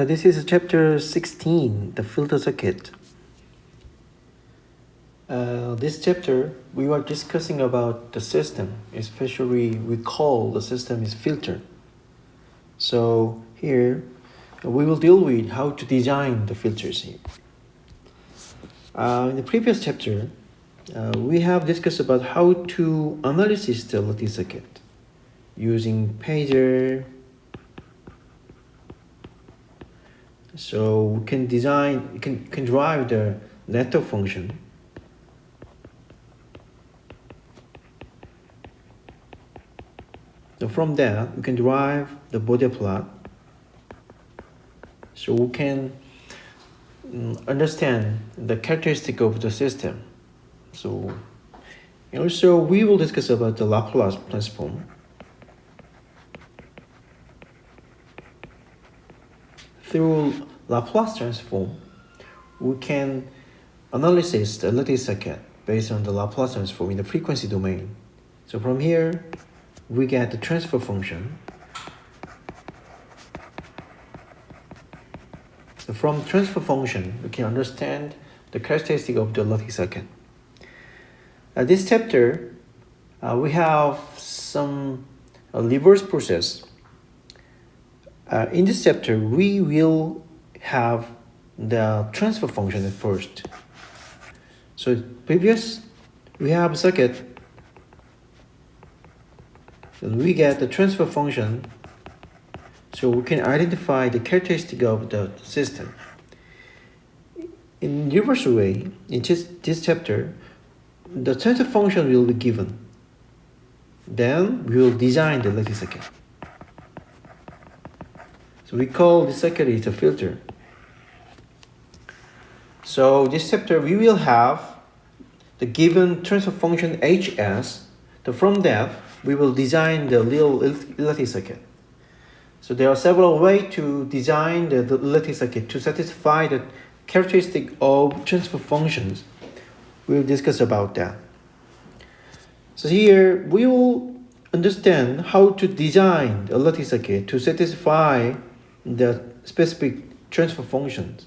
This is chapter 16, the filter circuit. This chapter, we were discussing about the system, especially we call the system is filter. So here, we will deal with how to design the filters here. In the previous chapter, we have discussed about how to analyze the lattice circuit using pager. So we can design, can drive the network function. So from that, we can derive the Bode plot. So we can understand the characteristic of the system. So, and also we will discuss about the Laplace transform. Through Laplace transform, we can analyze the lattice circuit based on the Laplace transform in the frequency domain. So from here, we get the transfer function. So from transfer function, we can understand the characteristic of the lattice circuit. This chapter, we have some reverse process. In this chapter, we will have the transfer function at first. So previous, we have a circuit, and we get the transfer function, so we can identify the characteristic of the system. In reverse way, in this chapter, the transfer function will be given. Then we will design the lattice circuit. So we call this circuit is a filter. So this chapter we will have the given transfer function Hs. So from that we will design the real lattice circuit. So there are several ways to design the lattice circuit to satisfy the characteristic of transfer functions. We will discuss about that. So here we will understand how to design a lattice circuit to satisfy the specific transfer functions.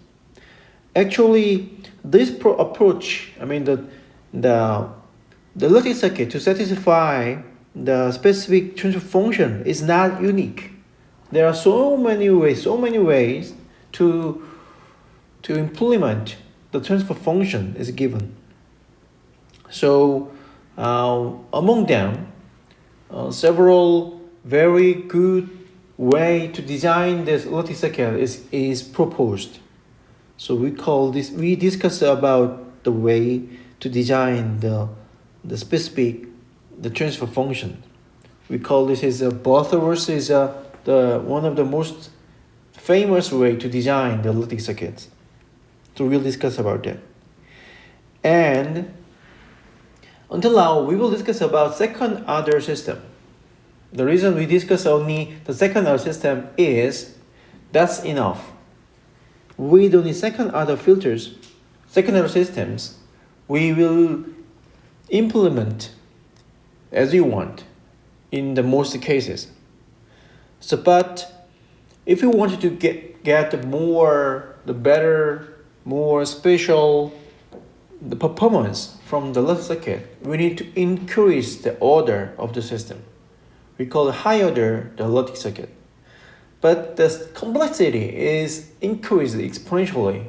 Actually, this approach, the lattice circuit to satisfy the specific transfer function is not unique. There are so many ways to implement the transfer function is given. So among them, several very good way to design this lattice circuit is proposed. So we discuss about the way to design the specific transfer function. We call this as Butterworth is the one of the most famous way to design the lattice circuits. So we'll discuss about that. And until now, we will discuss about second order system. The reason we discuss only the second order system is that's enough. We don't need second order filters, second order systems. We will implement as you want in the most cases. So, but if you wanted to get the better, more special the performance from the lattice circuit, we need to increase the order of the system. We call it high order the lattice circuit. But the complexity is increased exponentially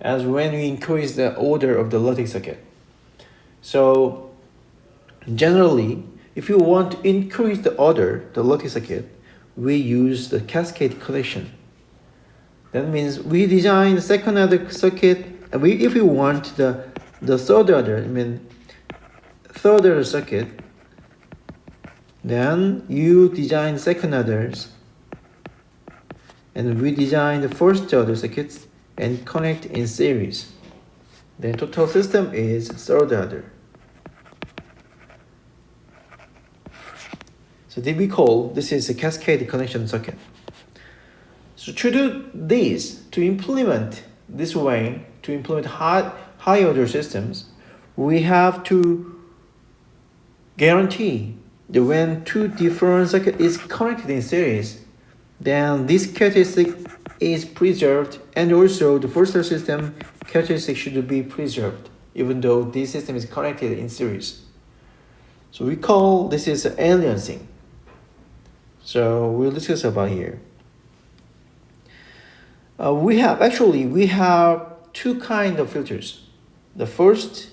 as when we increase the order of the lattice circuit. So generally, if you want to increase the order, the lattice circuit, we use the cascade connection. That means we design the second order circuit, and if we want the third order, third order circuit, then you design second orders, and we design the first order circuits and connect in series. Then total system is third order. So this is a cascade connection circuit. So to do this, to implement this way, to implement high order systems, we have to guarantee that when two different circuits is connected in series, then this characteristic is preserved, and also the first system characteristics should be preserved, even though this system is connected in series. So we call this is aliasing. So we'll discuss about here. We have two kinds of filters. The first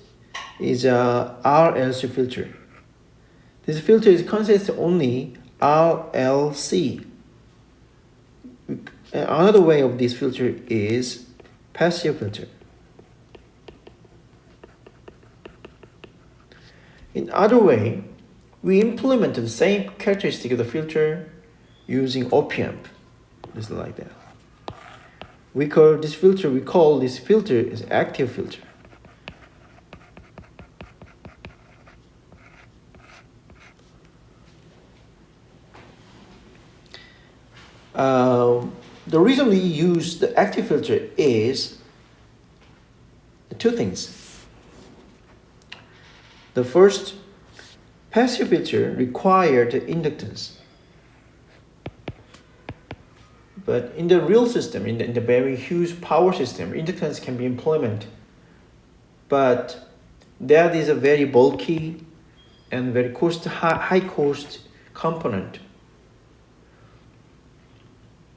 is a RLC filter. This filter consists only RLC. Another way of this filter is passive filter. In other way, we implement the same characteristic of the filter using op-amp, just like that. We call this filter is active filter. The reason we use the active filter is two things. The first, passive filter requires the inductance. But in the real system, in the very huge power system, inductance can be implemented. But that is a very bulky and very high cost component.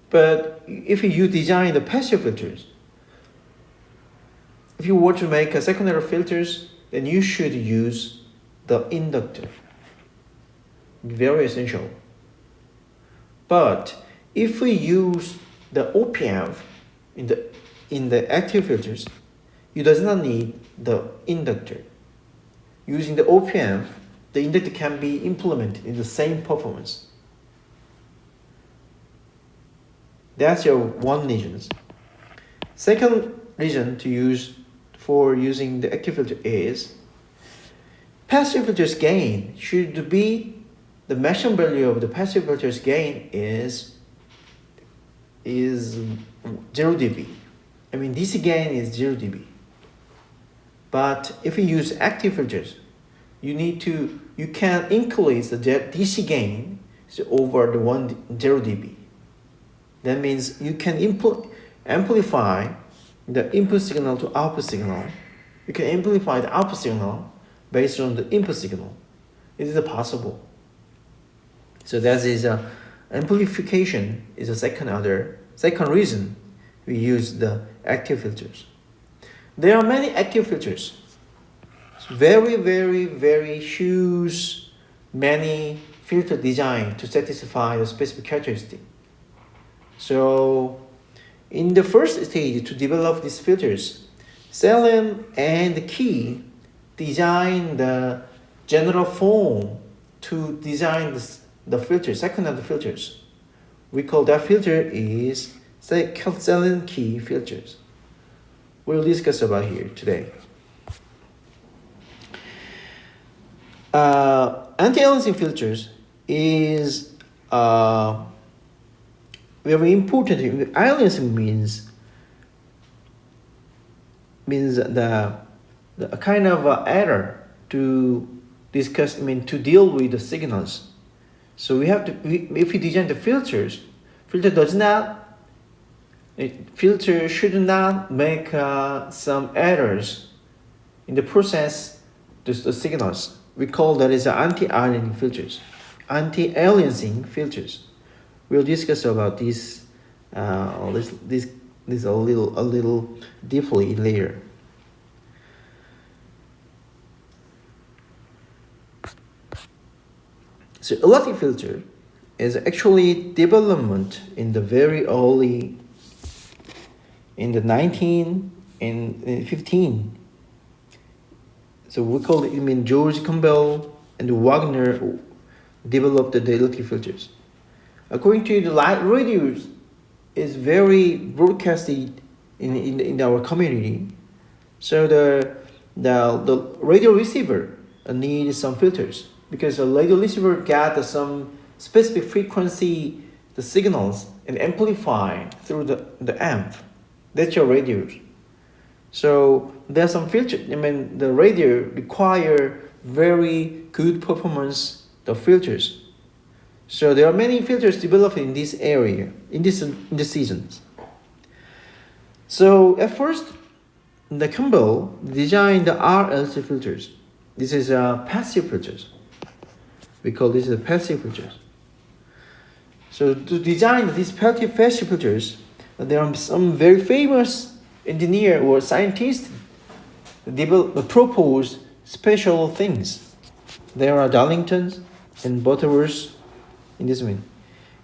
But if you design the passive filters, if you want to make a secondary filters, then you should use the inductor. Very essential. But if we use the op-amp in the active filters, you does not need the inductor. Using the op-amp, the inductor can be implemented in the same performance. That's your one reason. Second reason to use for using the active filter is passive filter's gain should be the maximum value of the passive filter's gain is 0 dB. I mean, DC gain is 0 dB. But if you use active filters, you can increase the DC gain over the 0 dB. That means you can amplify the input signal to output signal. You can amplify the output signal based on the input signal. It is possible. So that is amplification is a second reason we use the active filters. There are many active filters. Very, very, very huge, many filter design to satisfy the specific characteristic. So in the first stage to develop these filters, Salem and Key design the general form to design the filter, second of the filters. We call that filter is Salem Key filters. We'll discuss about here today. Anti-aliasing filters is very important. Aliasing means the kind of error to discuss. To deal with the signals. So we have to. If we design the filters, filter should not make some errors in the process. The signals. We call that is anti-aliasing filters. Anti-aliasing filters. We'll discuss about this a little deeply later. So electric filter is actually development in the very early in the 1915. So we call it. George Campbell and Wagner developed the electric filters. According to the light radios, is very broadcasted in our community. So the radio receiver needs some filters because the radio receiver got some specific frequency, the signals, and amplify through the amp. That's your radio. So there's some filter. The radio require very good performance. The filters. So there are many filters developed in this area, in the seasons. So at first, the Campbell designed the RLC filters. This is passive filters. We call this the passive filters. So to design these passive filters, there are some very famous engineer or scientists propose special things. There are Darlingtons and Butterworths in this way.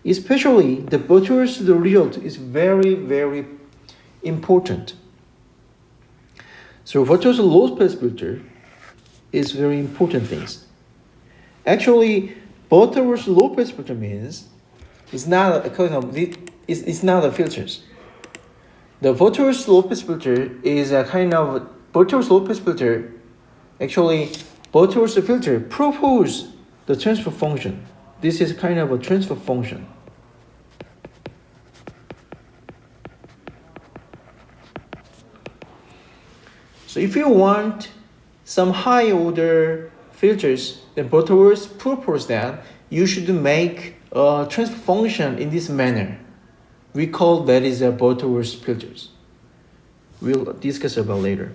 Especially the Butterworth's result is very, very important. So Butterworth's low pass filter is very important things. Actually, Butterworth's low pass filter means it's not a kind of it's not a filters. The Butterworth's low pass filter is a kind of Butterworth's low pass filter. Actually, Butterworth's filter propose the transfer function. This is kind of a transfer function. So if you want some high order filters, then Butterworth propose that you should make a transfer function in this manner. We call that is a Butterworth filters. We'll discuss about later.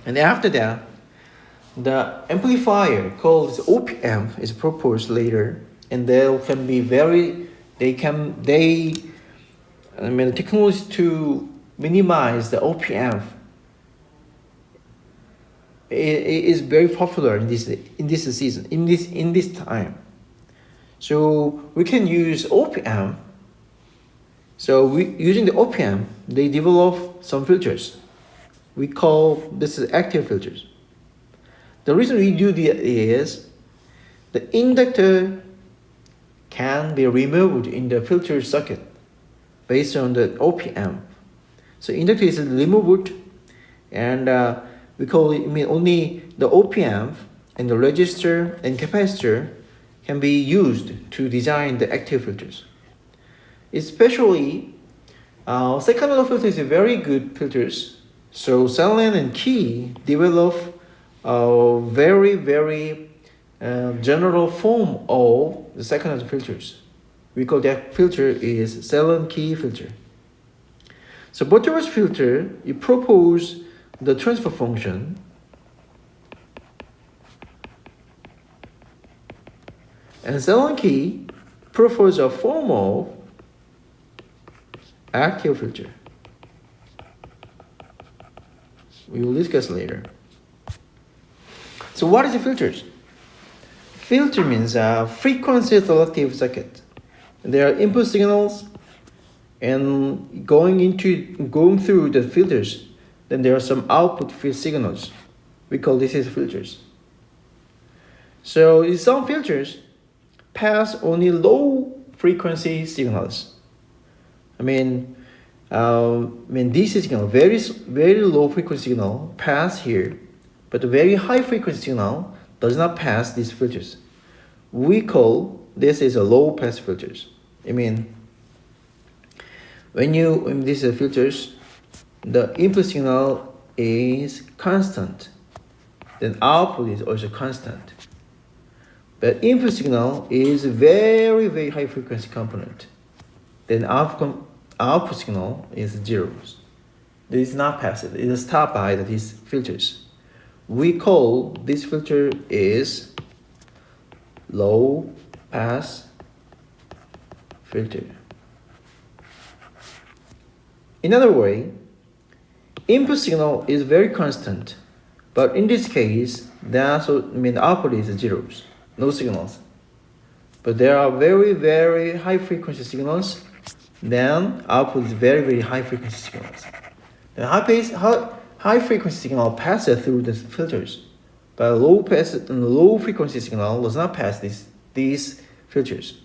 And after that, the amplifier called op-amp is proposed later, and there can be technologies to minimize the op-amp is very popular in this season, in this time. So we can use op-amp. So using the op-amp, they develop some filters. We call this is active filters. The reason we do this is the inductor can be removed in the filter circuit based on the op-amp. So inductor is removed, and we call it only the op-amp and the resistor and capacitor can be used to design the active filters. Especially, second order filters are very good filters. So Salen and Key develop a very, very general form of the second order filters. We call that filter is Salen-Key filter. So Butterworth filter, you propose the transfer function, and Salen-Key propose a form of active filter. We will discuss later. So what is the filters? Filter means a frequency selective circuit. There are input signals, and going through the filters, then there are some output signals. We call this as filters. So some filters pass only low frequency signals. DC signal, very low frequency signal pass here, but a very high frequency signal does not pass these filters. We call this is a low pass filters. When these are filters, the input signal is constant, then output is also constant. But input signal is very, very high frequency component, then output signal is zeros. This is not passive. It is stopped by these filters. We call this filter is low pass filter. In other way, input signal is very constant, but in this case, the output is zeros, no signals. But there are very, very high frequency signals. Then output is very, very high frequency signals. The high frequency signal passes through the filters, but low frequency signal does not pass these filters.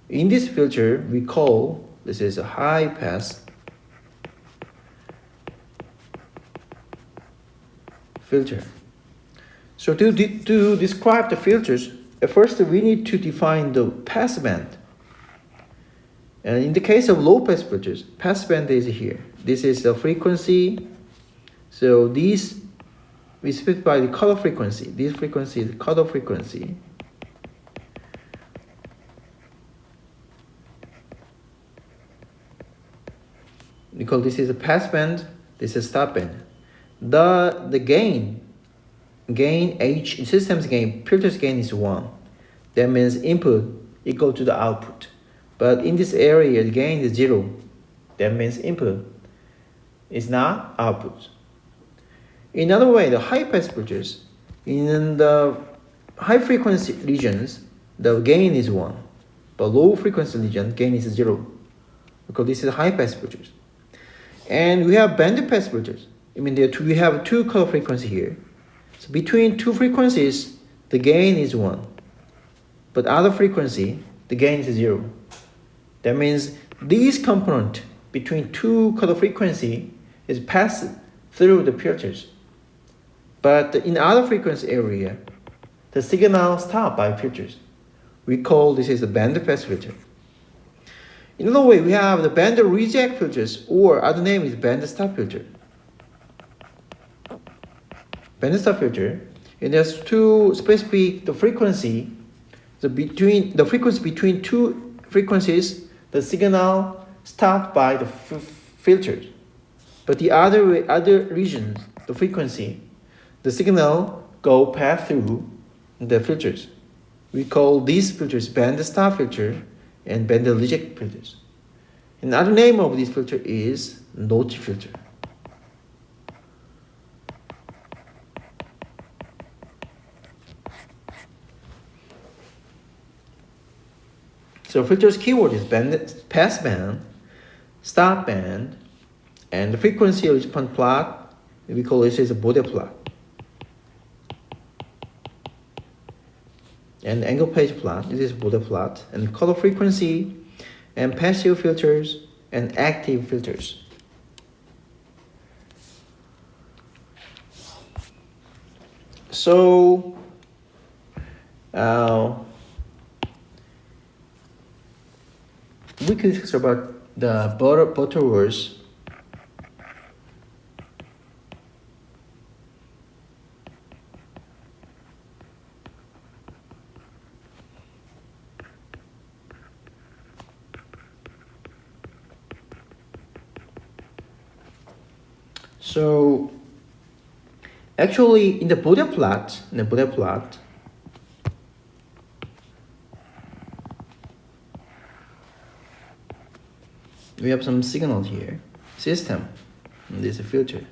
In this filter, we call this is a high pass filter. So to describe the filters, at first we need to define the pass band. And in the case of low pass filters, pass band is here. This is the frequency. So these we specify the cutoff frequency. This frequency is the cutoff frequency. because this is a pass band, this is stop band. The gain H in system's gain, filter's gain is 1. That means input equal to the output. But in this area, the gain is 0. That means input is not output. In other way, the high pass filters, in the high frequency regions, the gain is 1. But low frequency region, gain is 0. Because this is high pass filters. And we have band pass filters. I mean, we have two color frequency here. So between two frequencies, the gain is 1. But other frequency, the gain is 0. That means this component between two color frequency is passed through the filters. But in other frequency area, the signal stopped by filters. We call this is a band pass filter. In other way, we have the band reject filters, or other name is band stop filter. Band stop filter, and there's two specific the frequency. The frequency between two frequencies, the signal stopped by the filters. But the other regions, the frequency, the signal pass through the filters. We call these filters band stop filter and band reject filters. Another name of this filter is notch filter. So filters keyword is pass band, stop band, and the frequency response plot, we call this as a Bode plot. And angle phase plot, this is Bode plot, and color frequency, and passive filters, and active filters. So, we can discuss about the Butterworth So actually in the Bode plot, we have some signal here. System. And this is a filter.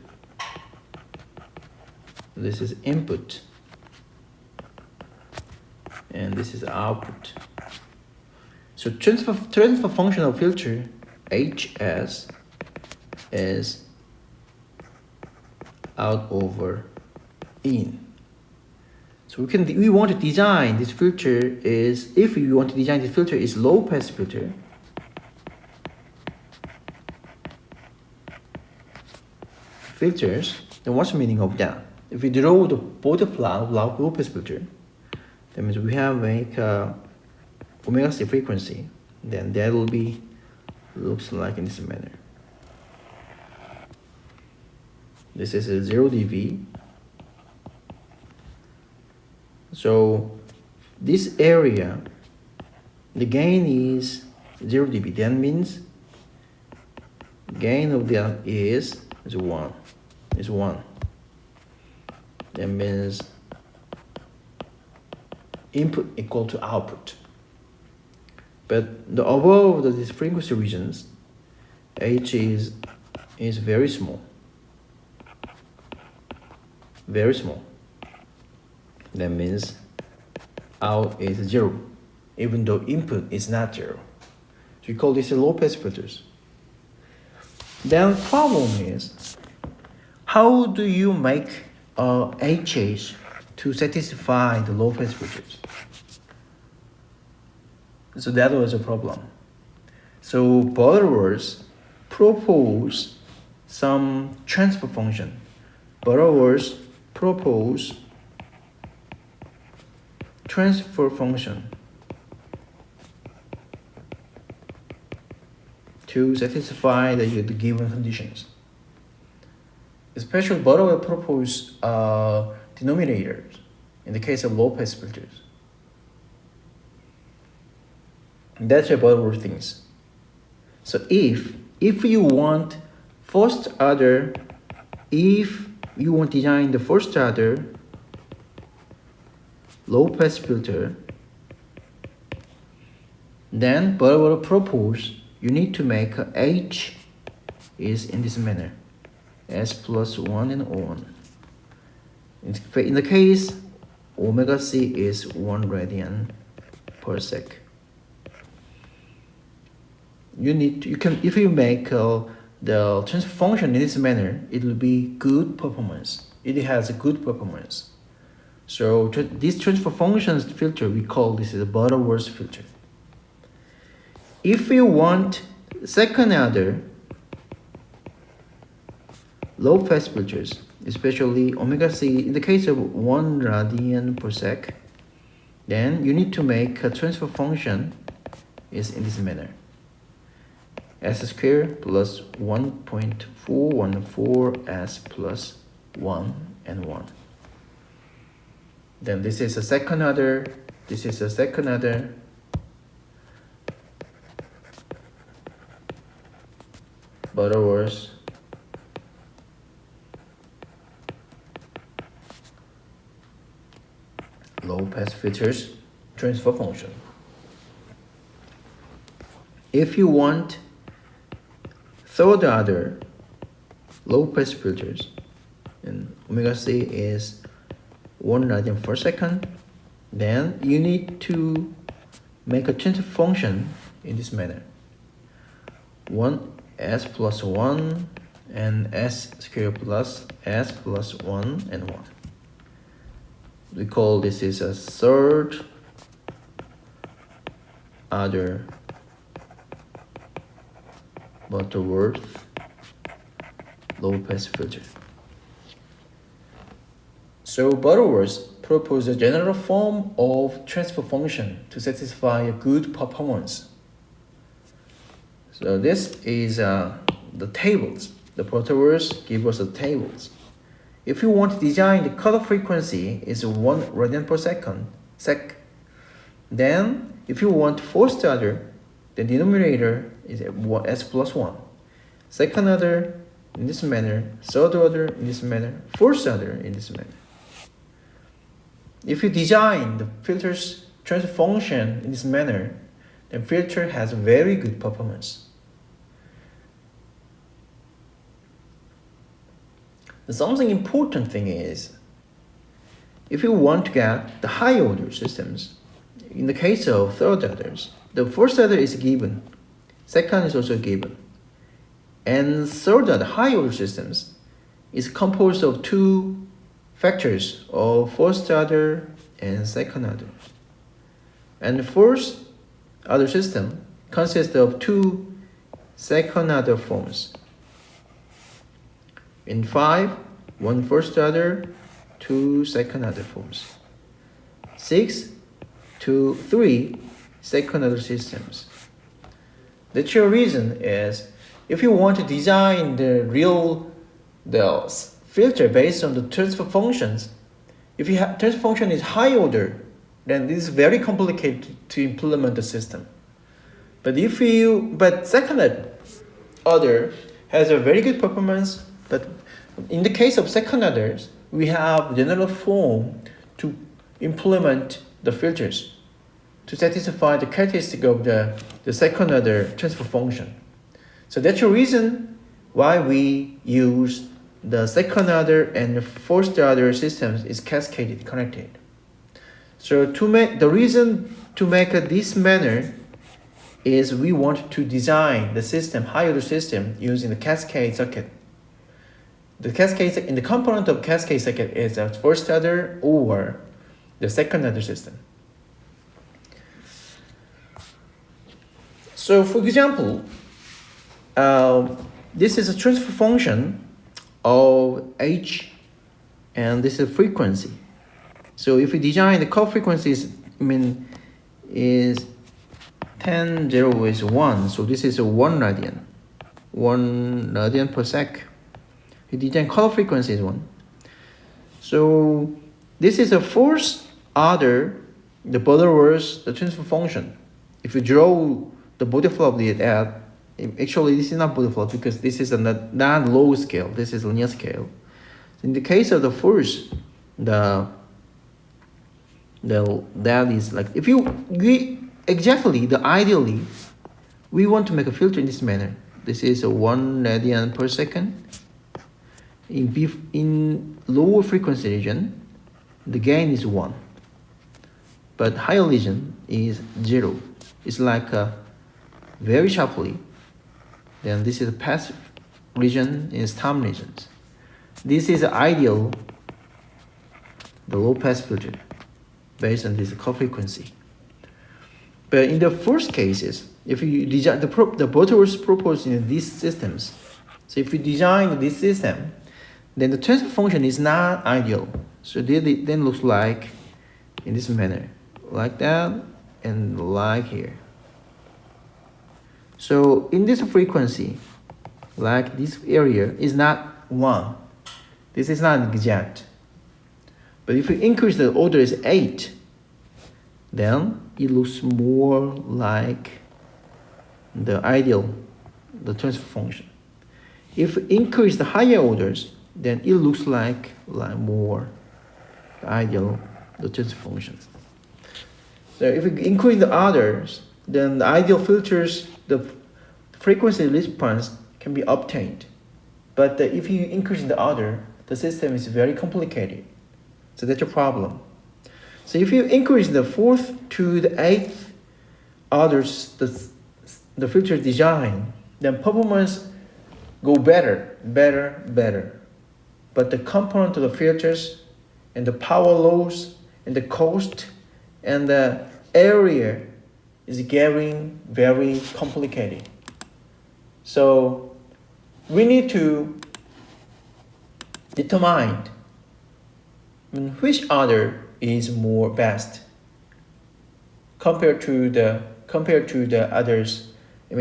This is input. And this is output. So transfer function of filter HS is out over in. So we want to design this filter is, if we want to design this filter is low pass filter. Filters, then what's the meaning of that? If we draw the Bode plot of low pass filter, that means we have like omega c frequency, then that will be looks like in this manner. This is a 0 dB. So this area, the gain is 0 dB. That means gain of that is 1. Is 1. That means input equal to output. But the above these frequency regions, H is very small. Very small. That means out is 0, even though input is not 0. So we call this a low pass filters. Then problem is, how do you make HH to satisfy the low pass filters? So that was a problem. So Butterworth proposed some transfer function. Butterworth propose transfer function to satisfy the given conditions. Especially Butterworth propose denominators in the case of low pass filters. That's what Butterworth thinks. So if you want first order, if you want to design the first order low pass filter, then Butterworth propose you need to make H is in this manner, S plus 1 and on. In the case, omega c is 1 radian per sec. If you make the transfer function in this manner, it will be good performance. It has a good performance. So this transfer functions filter, we call this a Butterworth filter. If you want second order low pass filters, especially omega c, in the case of 1 radian per sec, then you need to make a transfer function is in this manner. S squared plus 1.414 s plus 1 and 1. Then this is a second order, this is a second order. Butterworth low pass filters transfer function. If you want third order low pass filters, and omega c is 1 radian per second, then you need to make a transfer function in this manner. 1 s plus 1 and s squared plus s plus 1 and 1. We call this is a third order Butterworth low pass filter. So Butterworth proposed a general form of transfer function to satisfy a good performance. So this is the tables. The Butterworth give us the tables. If you want to design the cutoff frequency is 1 radian per second, then if you want first order, the denominator is s plus 1. Second order in this manner, third order in this manner, fourth order in this manner. If you design the filter's transfer function in this manner, then filter has very good performance. Something important thing is, if you want to get the high order systems, in the case of third orders, the first order is given, second is also given, and third order high order systems is composed of two factors of first order and second order. And the first order system consists of two second order forms. In 5, 1 first order, 2 second order forms. 6 to 3 second order systems. The true reason is, if you want to design the filter based on the transfer functions, if you have transfer function is high order, then this is very complicated to implement the system. But second order has a very good performance. But in the case of second orders, we have general form to implement the filters to satisfy the characteristic of the second order transfer function. So that's the reason why we use the second order and the first order systems is cascaded, connected. So the reason to make this manner is we want to design the system, high order system, using the cascade circuit. The cascade in the component of cascade circuit is the first order or the second order system. So for example, this is a transfer function of H, and this is frequency. So if we design the curve frequencies, is 10, 0 is 1. So this is a 1 radian per sec. We design color frequency is 1. So this is a first order, the Butterworth, the transfer function. If you draw the body flow of the Actually, this is not beautiful because this is a not low scale. This is linear scale. In the case of the first, that is like if ideally we want to make a filter in this manner. This is a 1 radian per second. In lower frequency region, the gain is 1, but higher region is 0. It's like very sharply. Then this is a passive region in stem regions. This is ideal, the low pass filter, based on this core frequency. But in the first cases, if you design the Butterworth proposed in these systems, so if you design this system, then the transfer function is not ideal. So then looks like in this manner, like that and like here. So in this frequency, like this area is not 1. This is not exact. But if you increase the order is 8, then it looks more like the ideal, the transfer function. If you increase the higher orders, then it looks like more the ideal, the transfer function. So if you increase the others, then the ideal filters, the frequency response can be obtained. But if you increase the order, the system is very complicated. So that's a problem. So if you increase the 4th to the 8th orders, the filter design, then performance go better. But the component of the filters and the power loss and the cost and the area is getting very complicated. So we need to determine which order is more best compared to the others. You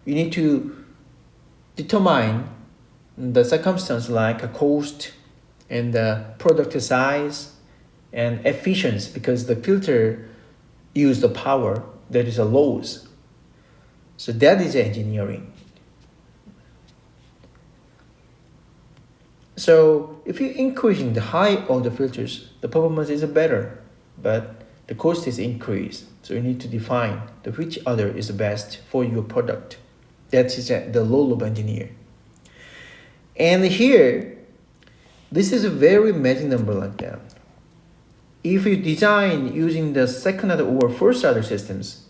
need to determine the circumstance like a cost and the product size and efficiency, because the filter use the power that is a loss. So that is engineering. So if you're increasing the height of the filters, the performance is better, but the cost is increased. So you need to define which order is the best for your product. That is the low loop engineer. And here, this is a very magic number like that. If you design using the second order or first order systems,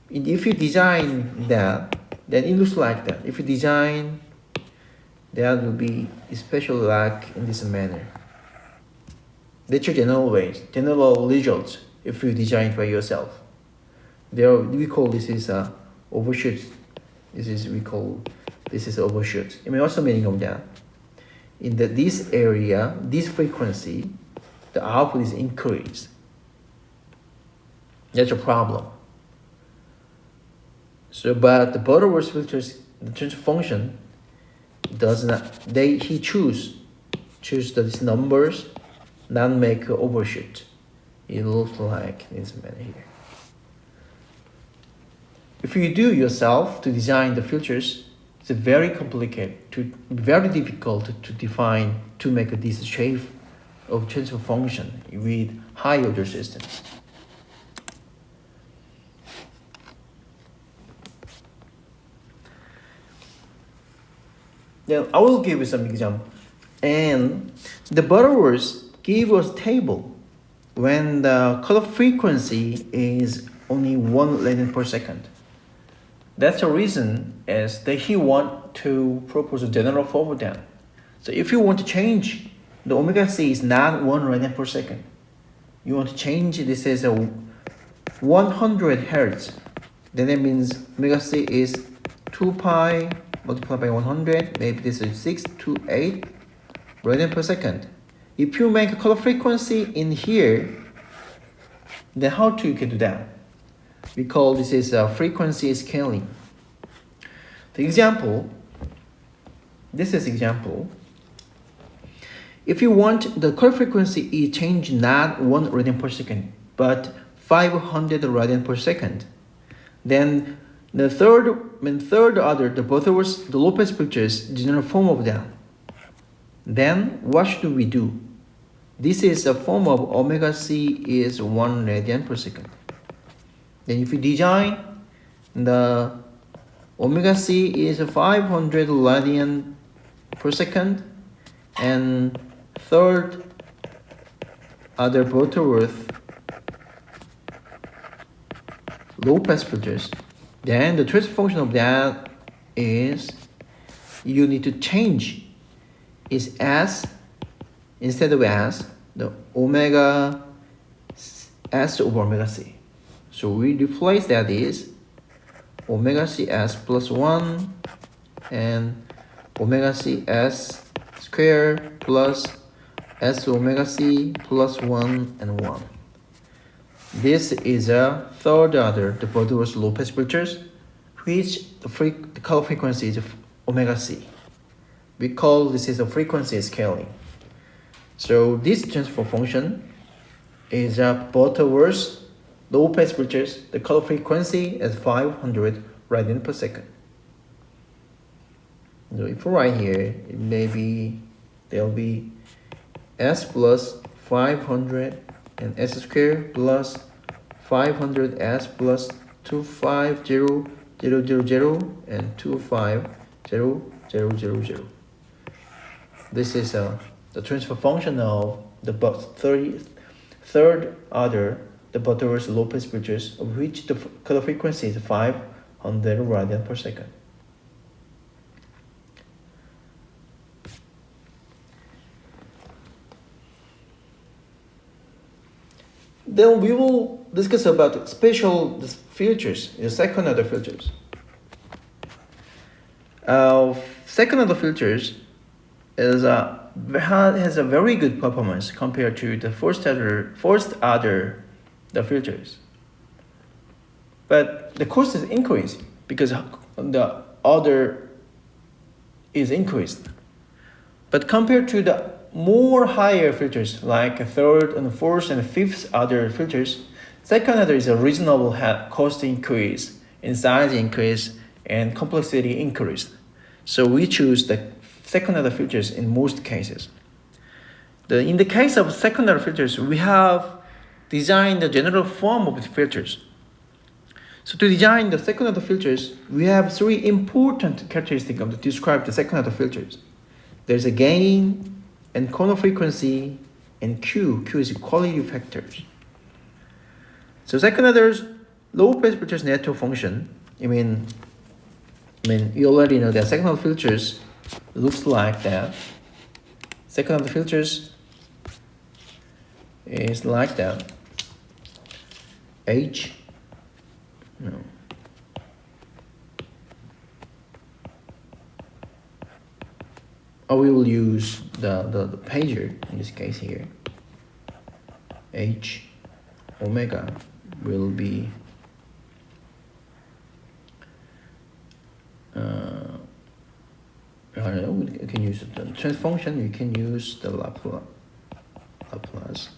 if you design that, then it looks like that. If you design, that will be especially like in this manner. That's your general results if you design it by yourself. We call this is overshoot. This is overshoot. I mean, what's the meaning of that? In this area, this frequency, the output is increased. That's a problem. So, but the Butterworth filters, the transfer function does not. He choose these numbers, not make overshoot. It looks like this manner here. If you do yourself to design the filters, it's very complicated, very difficult to define, to make this shape of transfer function with high order systems. Then I will give you some example. And the Butterworth give us table when the cutoff frequency is only 1 radian per second. That's the reason is that he want to propose a general formula. So if you want to change the omega c is not 1 radian per second, you want to change this as a 100 hertz, then that means omega c is 2 pi multiplied by 100, maybe this is 6 to 8 radian per second. If you make a color frequency in here, then how you can do that? We call this is a frequency scaling. The example, this is example. If you want the color frequency is change not 1 radian per second, but 500 radian per second, Then the third order, the Butterworth, the Lopez filters, general form of them. Then what should we do? This is a form of omega c is 1 radian per second. Then if you design the omega c is 500 radian per second, and third other Butterworth low-pass filters, then the transfer function of that is you need to change is s instead of s, the omega s over omega c. So we replace that is omega c s plus 1 and omega c s squared plus s omega c plus 1 and 1. This is a third order, the Butterworth low-pass filters, which the color frequency is omega c. We call this is a frequency scaling. So this transfer function is a Butterworth low-pass filters. The color frequency is 500 radian per second. So if we write here, it may be there'll be s plus 500 and s squared plus 500s plus 250,000 and 250,000. This is the transfer function of the third order, the Butterworth low-pass filters, of which the color frequency is 500 radian per second. Then we will discuss about special filters, the second order filters. Second order filters has a very good performance compared to the first order the filters. But the cost is increasing because the order is increased. But compared to the more higher filters like third and fourth and fifth order filters, second order is a reasonable cost increase in size increase and complexity increase. So we choose the second order filters in most cases. In the case of second order filters, we have designed the general form of the filters. So to design the second order filters, we have three important characteristics to describe the second order filters. There's a gain and corner frequency and Q is quality factors. So second order's low-pass filters network function. I mean, you already know that second order filters looks like that. Second order filters is like that. Or we will use the pager in this case here. H omega will be I don't know, we can use the transfer function, you can use the Laplace.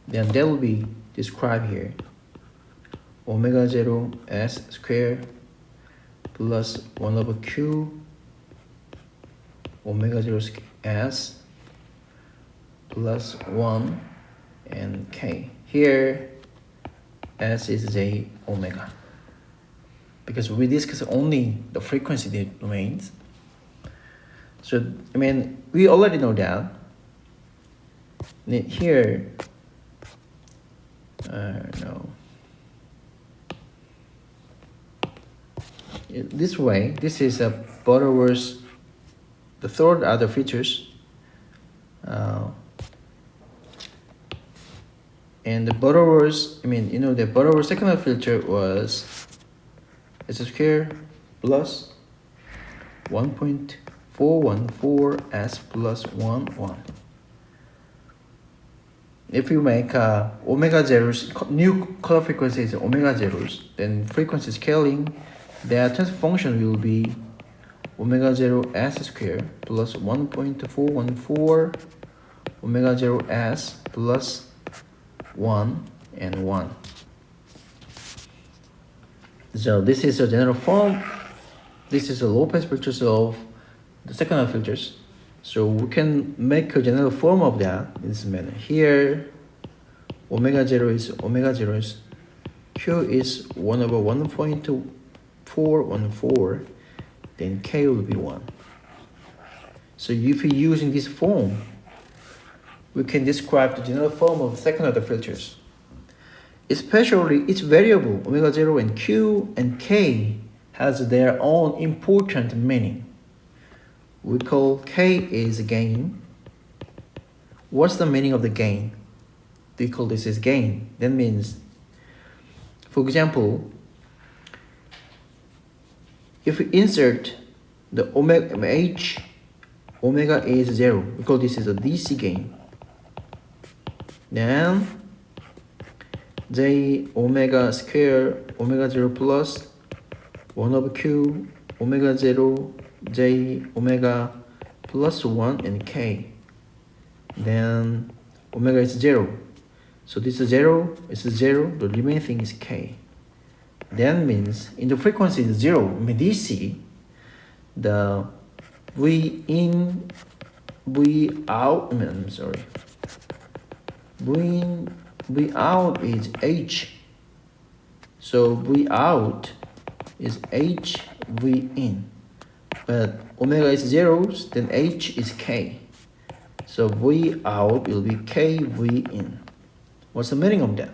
Then that will be described here. Omega 0 s squared plus 1 over q omega 0 s plus 1 and k. Here s is j omega, because we discuss only the frequency domains. So we already know that. Here no, this way, this is a Butterworth, the third order features, and the Butterworth, the Butterworth second order filter was s squared plus 1.414 s plus 1 1. If you make omega zeros, new color frequency is omega zeros, then frequency scaling, the transfer function will be omega 0 s squared plus 1.414 omega 0 s plus 1 and 1. So this is a general form. This is a low pass filters of the second order filters. So we can make a general form of that in this manner. Here, omega 0 is omega 0 is Q is 1 over 1.414, then K will be 1. So if we using this form, we can describe the general form of second order filters. Especially each variable, omega 0 and Q and K, has their own important meaning. We call K is gain. What's the meaning of the gain? We call this as gain. That means, for example, if we insert the omega H, omega is 0, we call this as a DC gain. Then J omega square omega 0 plus 1 over Q omega 0 J omega plus 1 and K. Then omega is 0. So this is 0, it's 0, the remaining thing is K. That means in the frequency is 0, DC, the V in, V out, I'm sorry, V in, V out is H. So V out is H, V in. But omega is 0, then H is K. So V out will be K, V in. What's the meaning of that?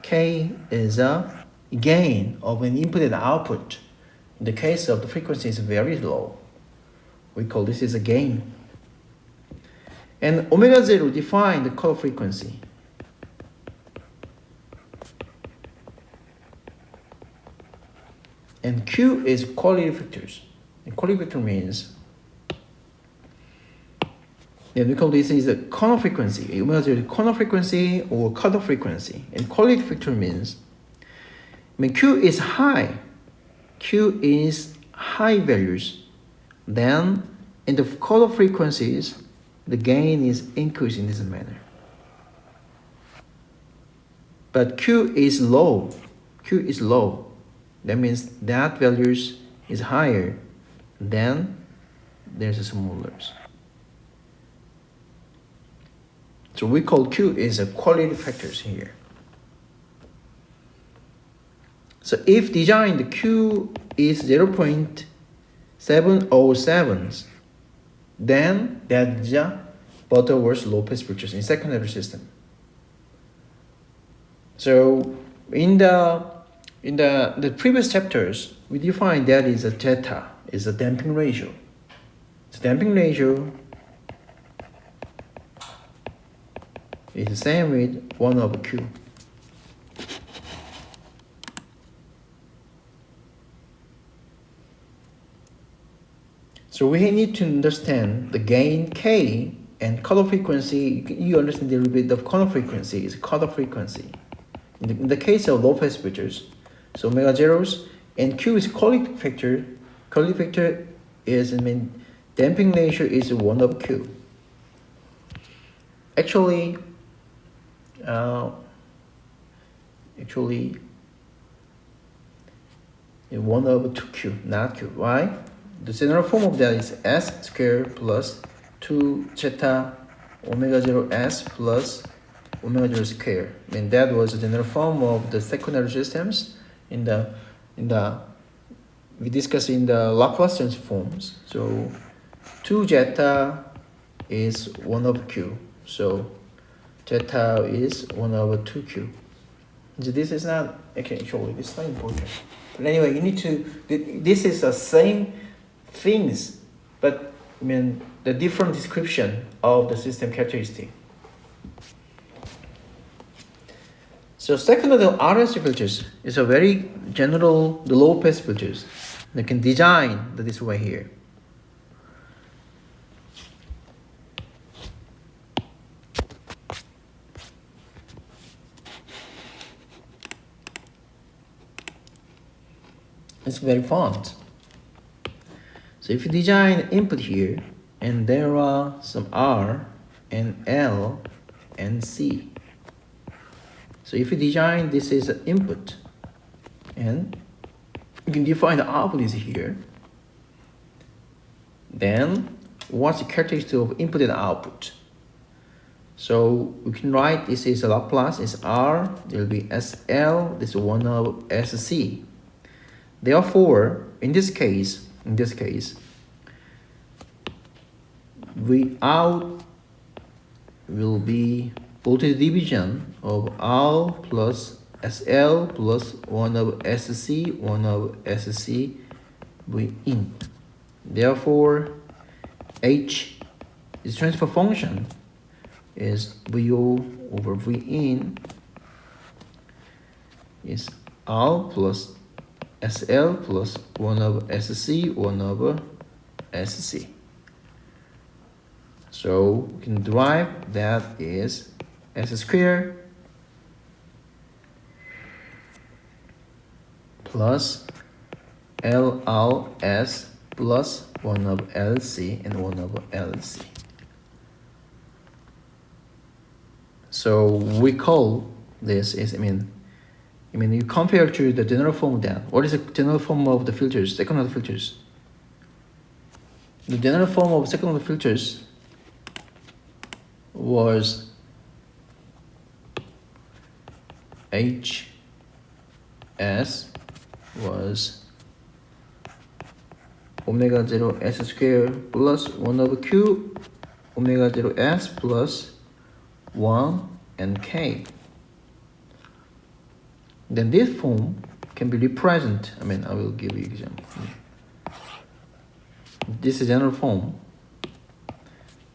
K is a gain of an input and output. In the case of the frequency is very low, we call this is a gain. And omega 0 define the color frequency. And Q is quality factors. And quality factor means, yeah, we call this is a corner frequency. Omega 0 is corner frequency or cutoff frequency. And quality factor means, when Q is high, Q is high values, then in the cutoff frequencies, the gain is increased in this manner. But Q is low. Q is low. That means that values is higher than there's a smaller. So we call Q is a quality factors here. So if design the Q is 0.707, then that's a Butterworth low pass filters in second order system. So in the previous chapters, we defined that is a zeta, is a damping ratio. The damping ratio is the same with 1 over Q. So we need to understand the gain K and cutoff frequency. You understand a little bit of cutoff frequency is cutoff frequency. In the case of low pass filters, so omega zeros and Q is quality factor. Quality factor is, damping ratio is 1 over Q. Actually 1 over 2Q, not Q. Why? The general form of that is S squared plus 2 zeta omega 0 S plus omega 0 squared. That was the general form of the secondary systems we discussed in the Laplace transforms. So 2 zeta is 1 over Q. So zeta is 1 over 2Q. So this is not, actually, it's not important. But anyway, you need to, this is the same things, but the different description of the system characteristic. So second order RLC filters is a very general, the low pass filters. They can design this way here. It's very fun. So if you design input here, and there are some R and L and C. So if you design this is an input, and you can define the output is here. Then what's the characteristic of input and output? So we can write this is a Laplace is R, there will be SL, this is 1 of SC. Therefore, in this case, V out will be voltage division of R plus SL plus 1 of SC, 1 of SC V in. Therefore, H is transfer function is VO over V in is R plus SL plus 1 over SC, 1 over SC. So we can derive that is S squared plus LRS plus 1 over LC and 1 over LC. So we call this is, I mean you compare to the general form of that. What is the general form of the filters, second order filters? The general form of second order filters was HS was omega 0 S squared plus 1 over Q omega 0 S plus 1 and K. Then this form can be represented. I will give you example. This is general form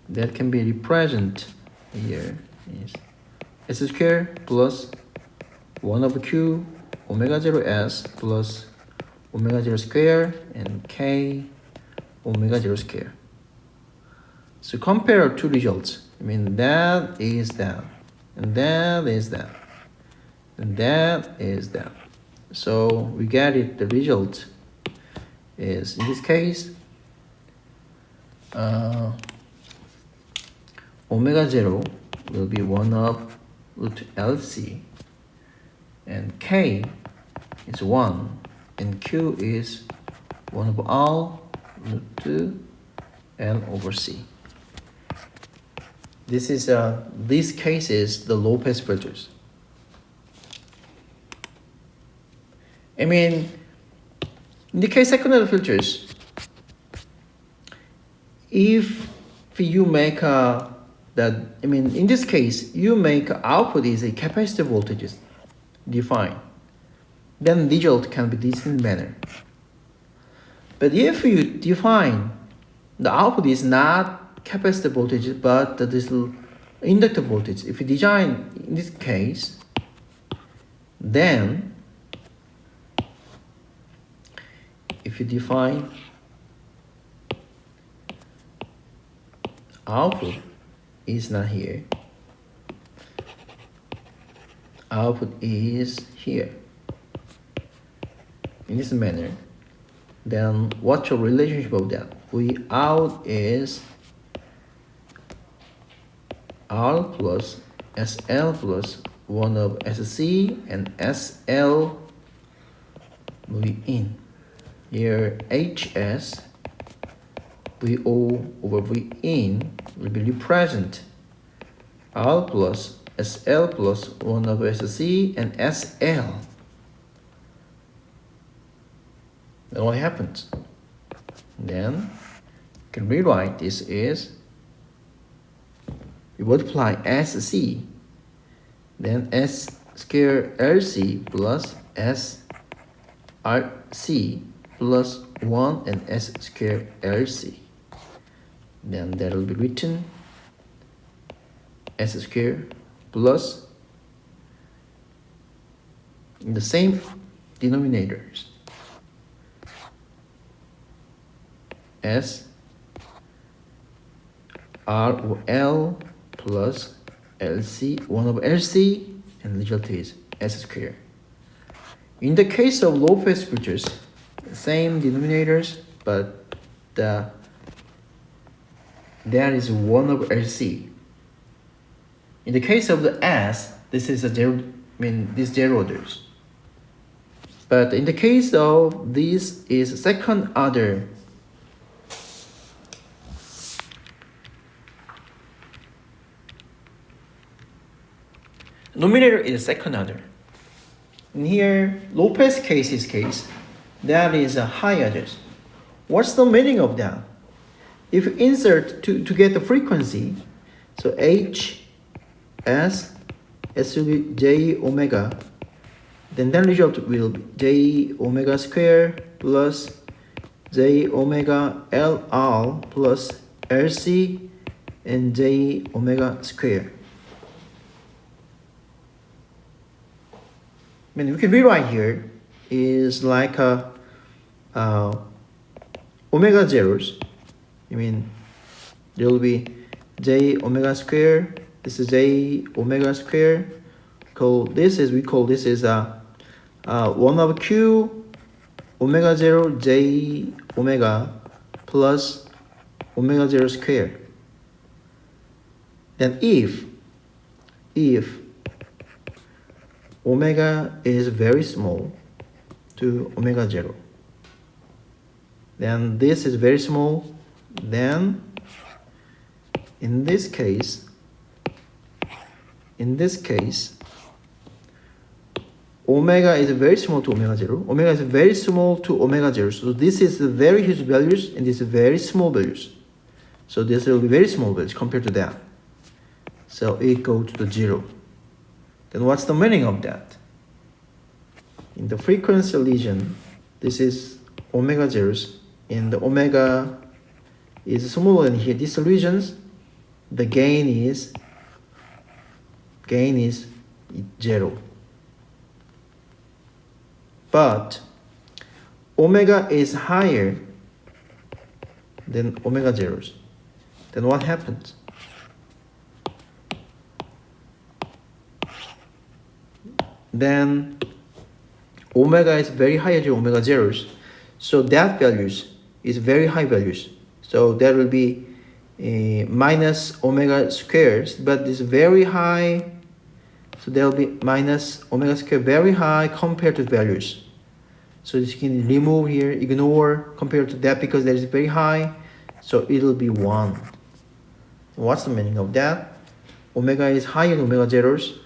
that can be represented here is S squared plus 1 over Q omega 0 S plus omega 0 square and K omega 0 square. So compare two results. That is that, and that is that, and that is that. So we get it. The result is, in this case, omega 0 will be 1 of root LC, and K is 1, and Q is 1 over R root 2 L over C. This case is the low pass filters. In the case second order filters, if you make in this case, you make output is a capacitor voltages defined, then result can be this manner. But if you define the output is not capacitor voltage but this inductor voltage, if you design in this case, then if you define output is not here, output is here in this manner, then what's your relationship of that? V out is R plus SL plus 1 of SC and SL V in. Here HS VO over V in will be represent R plus SL plus 1 over SC and SL. Then what happens? Then you can rewrite this is we multiply SC, then S square LC plus SRC plus 1 and S square LC. Then that will be written S square plus in the same denominators S R L plus LC, 1 over LC, and the result is S square. In the case of low pass filters, same denominators, but there is 1 over LC. In the case of the S, this is a zero, these zero orders. But in the case of this is second order. Numerator is second order. And here, low pass case is case. That is a high order. What's the meaning of that? If you insert to get the frequency, so H, S, S will be J omega, then result will be J omega square plus J omega LR plus LC and J omega square. I mean, we can rewrite here is like a omega zeros. I mean, there will be J omega square. This is J omega square. We call this is a 1 over Q omega 0 J omega plus omega 0 square. Then if omega is very small to omega 0, then this is very small, then in this case omega is very small to omega 0. Omega is very small to omega 0. So this is very huge values and this is very small values. So this will be very small values compared to that. So it goes to 0. Then what's the meaning of that? In the frequency region, this is omega zeros, and the omega is smaller than here. These regions, the gain is 0. But omega is higher than omega zeros. Then what happens? Then omega is very higher than omega zeros. So that values is very high values. So there will be minus omega squares, but it's very high. So there will be minus omega square very high compared to values. So you can remove here, ignore compared to that because that is very high. So it will be 1. What's the meaning of that? Omega is higher than omega zeros.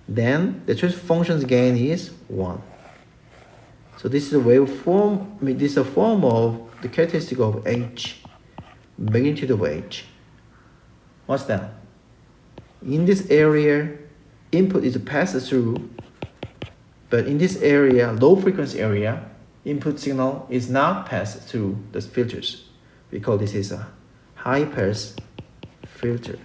Then the transfer function's gain is 1. So this is a waveform. I mean, this is a form of the characteristic of H, magnitude of H. What's that? In this area, input is passed through, but in this area, low frequency area, input signal is not passed through the filters. We call this is a high pass filter.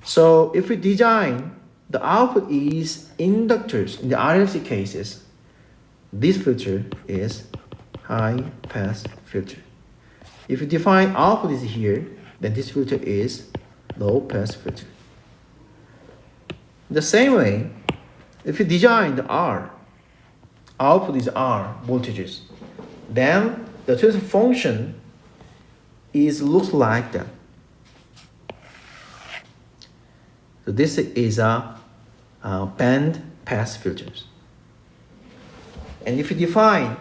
So if we design the output is inductors in the RLC cases, this filter is high pass filter. If you define output is here, then this filter is low pass filter. The same way, if you design the R, output is R voltages, then the transfer function looks like that. So this is a band pass filters. And if you define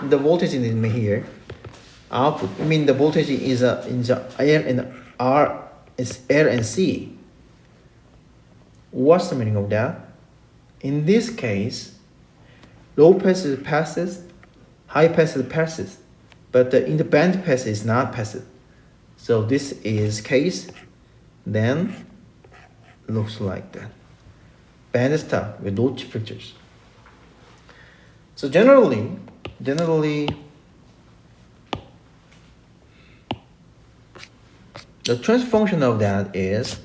the voltage in here, output, I mean the voltage is in the L and R is L and C. What's the meaning of that? In this case, low pass is passes, high pass is passes, but in the band pass is not passive. So this is case, then looks like that. Band stop with low filters. So generally, the transfer function of that is,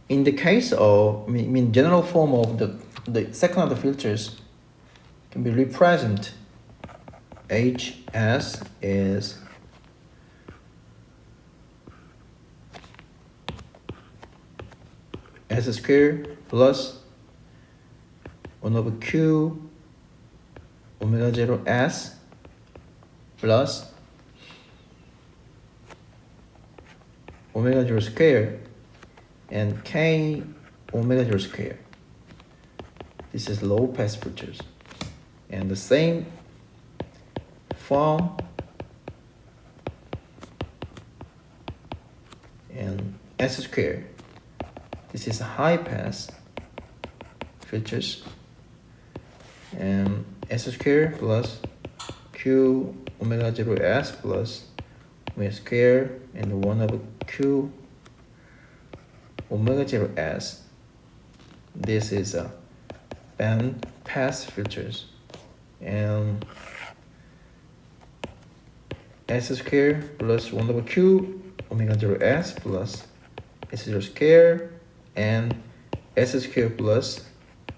in the case of, I mean general form of the second order filters can be represent HS is S squared plus 1 over Q omega 0 S plus omega 0 square and K omega 0 square. This is low pass filters. And the same form and S square. This is high pass filters. And S square plus Q omega 0 S plus omega square and 1 over Q omega 0 S. This is a band pass filters. And S square plus 1 over Q omega 0 S plus S 0 square and S square plus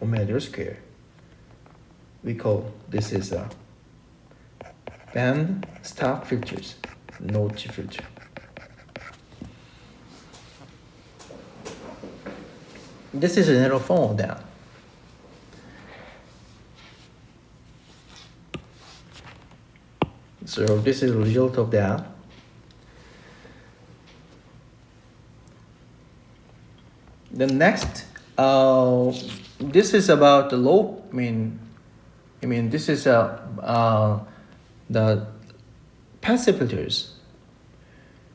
omega 0 square. We call this is a band stop filters, notch filter. This is a general form of that. So this is the result of that. The next, this is about the low. I mean, this is the passive filters.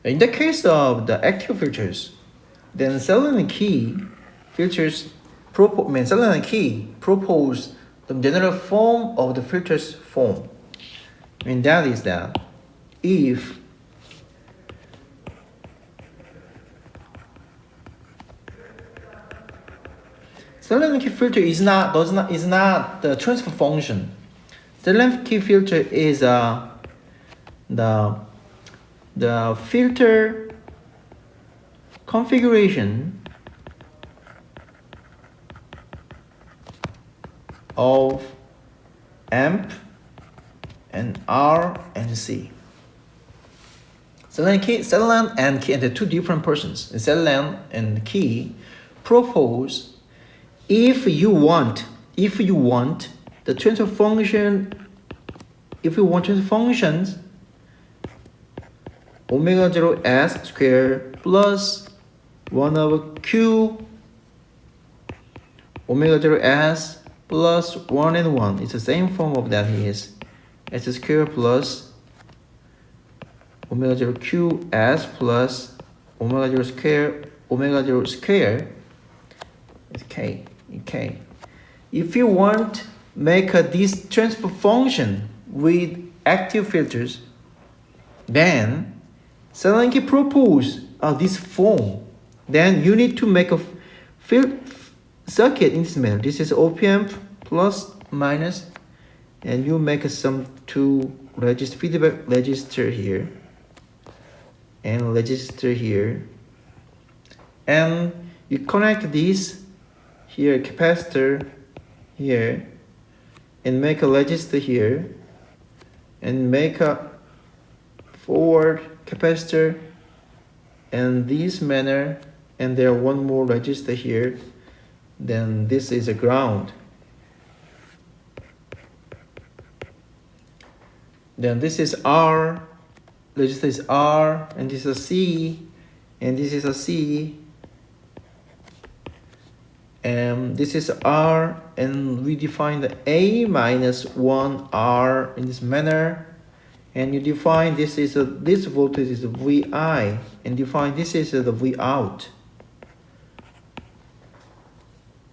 In the case of the active filters, then Selenium key filters Selenium key propose the general form of the filters form. And that is that if Selenium key filter is not the transfer function. Selenium key filter is the filter configuration of amp and R and C. Selenium and key and the two different persons. Selenium and key propose if you want the transfer function, if you want transfer functions omega 0 S square plus 1 over Q omega 0 S plus 1 and 1. It's the same form of that is S square plus omega 0 Q S plus omega 0 square is K. Okay. If you want make this transfer function with active filters, then Selenium key propose this form. Then you need to make a circuit in this manner. This is op-amp plus minus, and you make some two register feedback register here and register here, and you connect this here capacitor here and make a register here and make a forward capacitor in this manner, and there one more register here. Then this is a ground. Then this is R, register is R, and this is a C, and this is a C, and this is R, and we define the A minus 1 R in this manner, and you define this is this voltage is VI, and define this is the V out.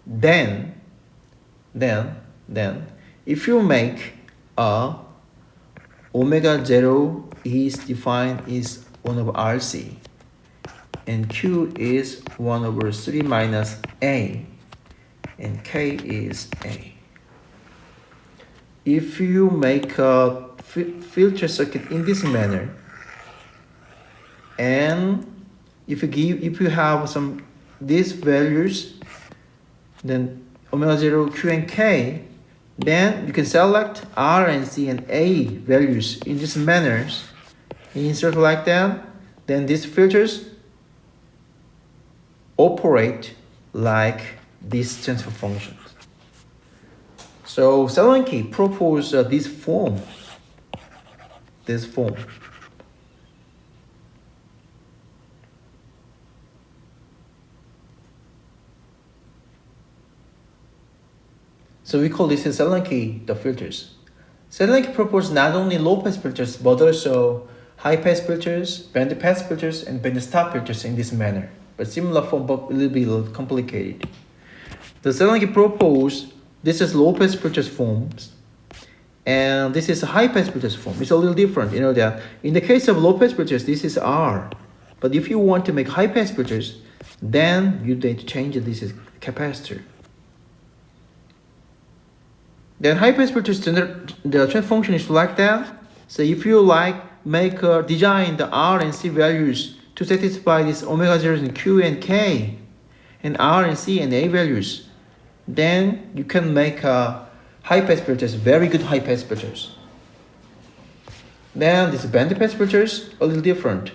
Then if you make a omega 0 is defined is 1 over RC, and Q is 1 over 3 minus A, and K is A. If you make a filter circuit in this manner, and if you have some these values, then omega 0 Q and K, then you can select R and C and A values in this manner and insert like that. Then these filters operate like these transfer functions. So Selenium key propose this form. So we call this in Solanke the filters. Solanke proposes not only low-pass filters but also high-pass filters, band-pass filters, and band-stop filters in this manner, but similar form but a little bit complicated. The Solanke proposes this is low-pass filters forms, and this is a high-pass filters form. It's a little different, you know that in the case of low-pass filters, this is R, but if you want to make high-pass filters, then you need to change this is capacitor. Then high-pass filters, the transfer function is like that. So if you design the R and C values to satisfy this omega zeros in Q and K, and R and C and A values, then you can make high-pass filters, very good high-pass filters. Then this band-pass filters, a little different.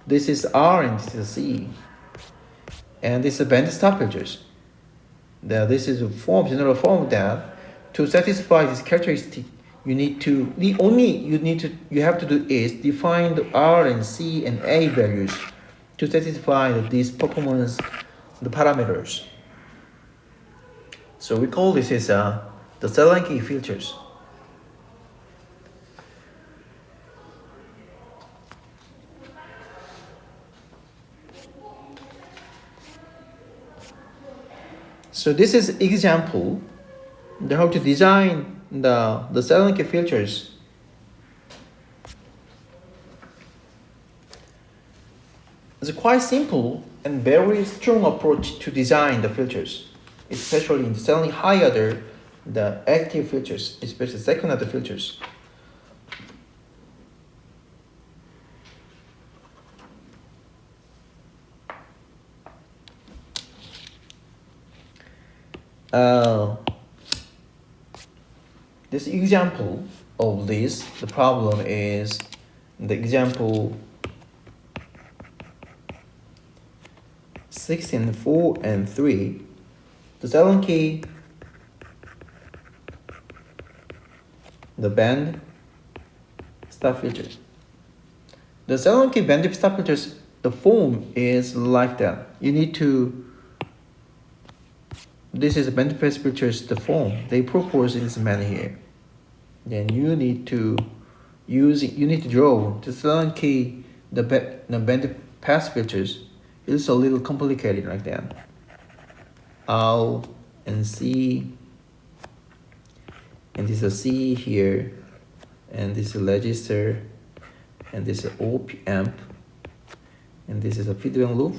This is R and this is C. And this is band-stop filters. This is a general form that to satisfy this characteristic, you have to do is define the R and C and A values to satisfy these performance the parameters. So we call this is the Solanke filters. So this is example how to design the Solanke filters. It's a quite simple and very strong approach to design the filters, especially in the Solanke high order, the active filters, especially second order filters. This example of this, the problem is the example 16-4 and 3. The Solanke, the band stop filter. The Solanke band stop filters, the form is like that. You need to. This is a band-pass filters, the form they propose in this manner here. Then you need to draw the Solanke the band-pass filters. It's a little complicated like that. R and C, and this is a C here, and this is a register, and this is op amp, and this is a feedback loop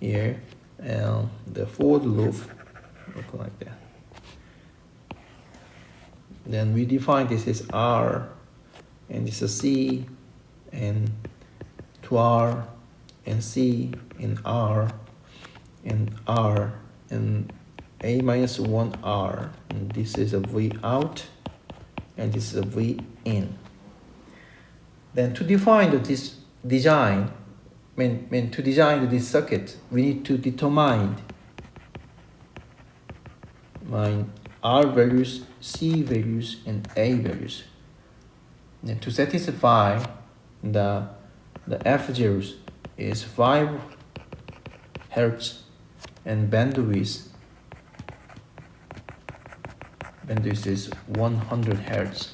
here. And the forward loop look like that. Then we define this is R, and this is C, and 2R, and C, and R, and A minus 1R, and this is a V out, and this is a V in. Then to define this design, to design this circuit, we need to determine R values, C values, and A values. And to satisfy the F zeros is 5 Hertz, and bandwidth is 100 Hertz.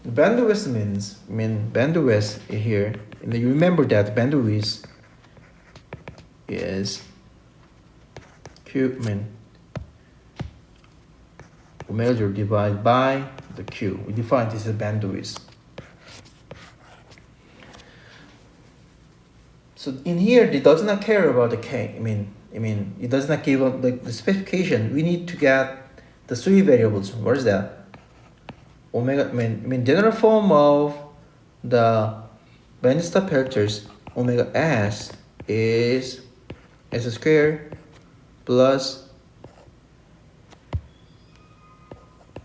Bandwidth bandwidth here. And you remember that bandwidth is omega divided by the Q. We define this as bandwidth. So in here, it does not care about the K. It does not give up the specification. We need to get the 3 variables. What is that? Omega. General form of the band stop filters, omega S is S squared plus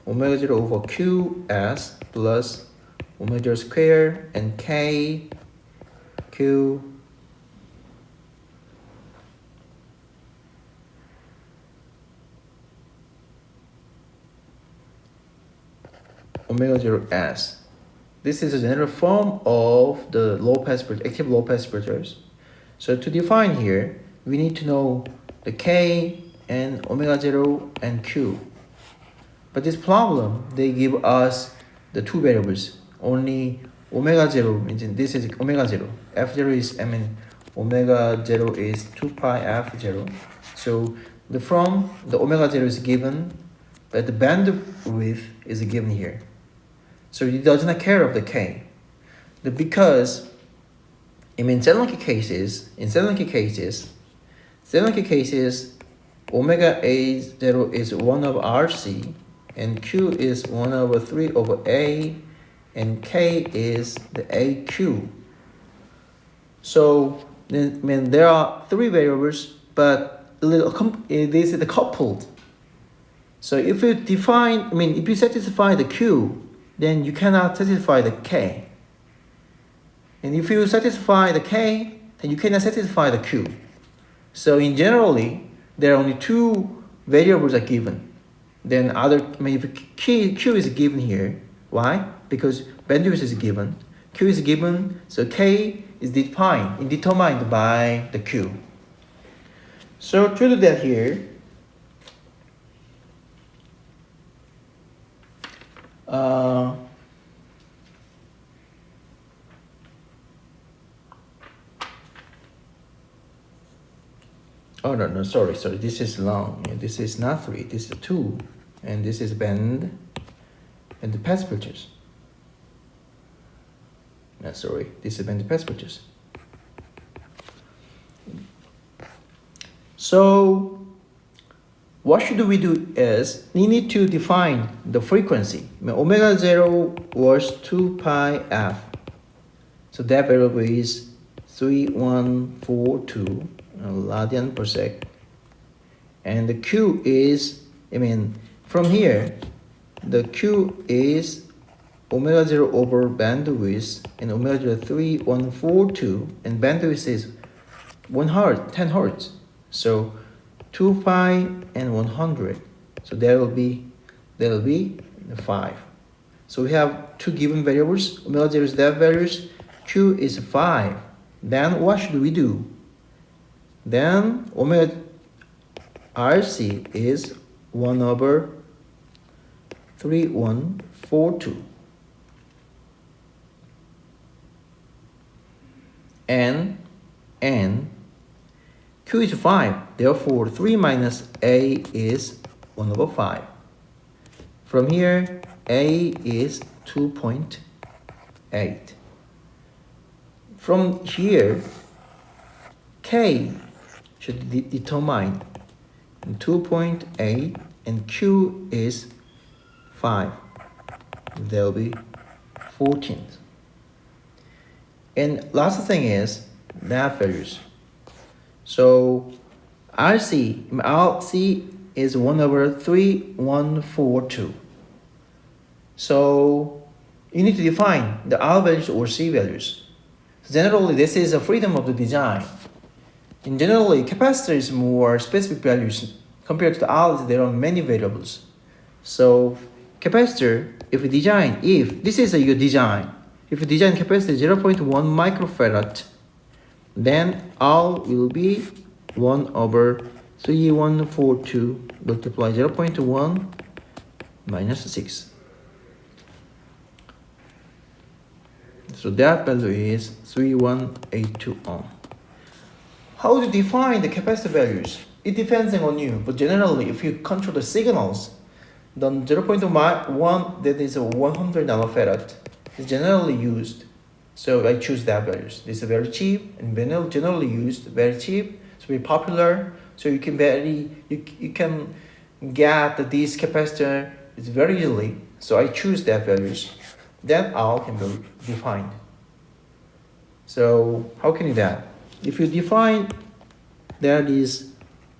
omega 0 over QS plus omega 0 squared and K Q omega 0 S. This is a general form of the active low pass filters. So to define here, we need to know the K and omega 0 and Q. But this problem, they give us the two variables. Only omega 0 means this is omega 0. F0 is, omega 0 is 2 pi F0. So from the omega 0 is given, but the bandwidth is given here. So it does not care of the K. Because in Zelenki cases, omega A0 is 1 over RC, and Q is 1 over 3 over A, and K is the AQ. So there are three variables, but this is the coupled. So if you define, if you satisfy the Q, then you cannot satisfy the K. And if you satisfy the K, then you cannot satisfy the Q. So in generally, there are only two variables are given. Then if Q is given here. Why? Because bandwidth is given. Q is given, so K is determined by the Q. So to do that here, oh no, sorry, this is long. This is not 3, this is 2, and this is band and the pass filters. No, sorry, this is band the pass filters. So what should we do is, we need to define the frequency. Omega 0 was 2 pi F. So that variable is 3142 radian per sec. And the Q is, from here, the Q is omega 0 over bandwidth, and omega 0 3142, and bandwidth is 10 hertz. So 2 pi and 100. So there will be 5. So we have two given variables. Omega 0 is that values, Q is 5. Then what should we do? Then omega RC is 1 over 3142. And Q is 5. Therefore, 3 minus A is 1 over 5. From here, A is 2.8. From here, K should determine 2.8, and Q is 5. There will be 14. And last thing is that values. So RC is 1 over 3142. So you need to define the R values or C values. Generally, this is a freedom of the design. In generally, capacitor is more specific values compared to the R. There are many variables. So capacitor, if this is your design, if you design capacitor 0.1 microfarad, then R will be 1 over 3142 multiply 0.1 minus 6. So that value is 3182 ohm. How to define the capacitor values? It depends on you, but generally, if you control the signals, then 0.1, that is a 100 nanofarad, is generally used. So I choose that values. This is very cheap and generally used, very cheap, it's very popular. So you can get this capacitor is very easily. So I choose that values. Then R can be defined. So how can you do that? If you define that is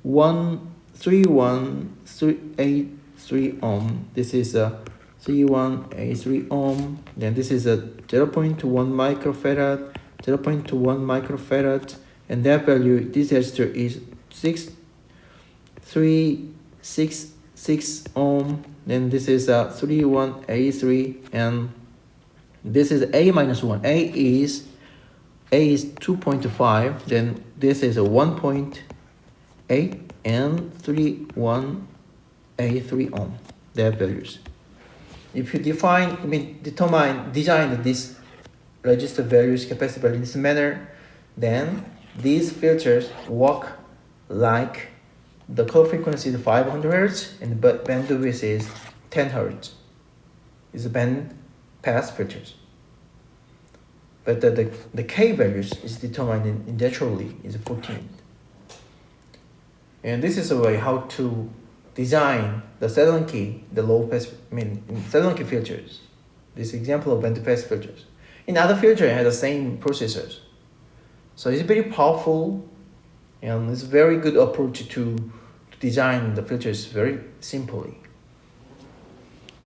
3183 ohm, this is a 3183 ohm, then this is a 0.1 microfarad, 0.1 microfarad, and that value, this resistor is 6366 ohm, then this is a 3183, and this is A minus 1. A is 2.5, then this is a 1.8, N31 A3 ohm, their values. If you design this register values, capacitor in this manner, then these filters work like the color frequency is 500 Hz and the bandwidth is 10 Hz. It's a band pass filters. But the K values is determined naturally is 14. And this is a way how to design the Ch16, the low pass, Ch16 filters. This example of band pass filters. In other filters, it has the same processors. So it's very powerful, and it's a very good approach to design the filters very simply.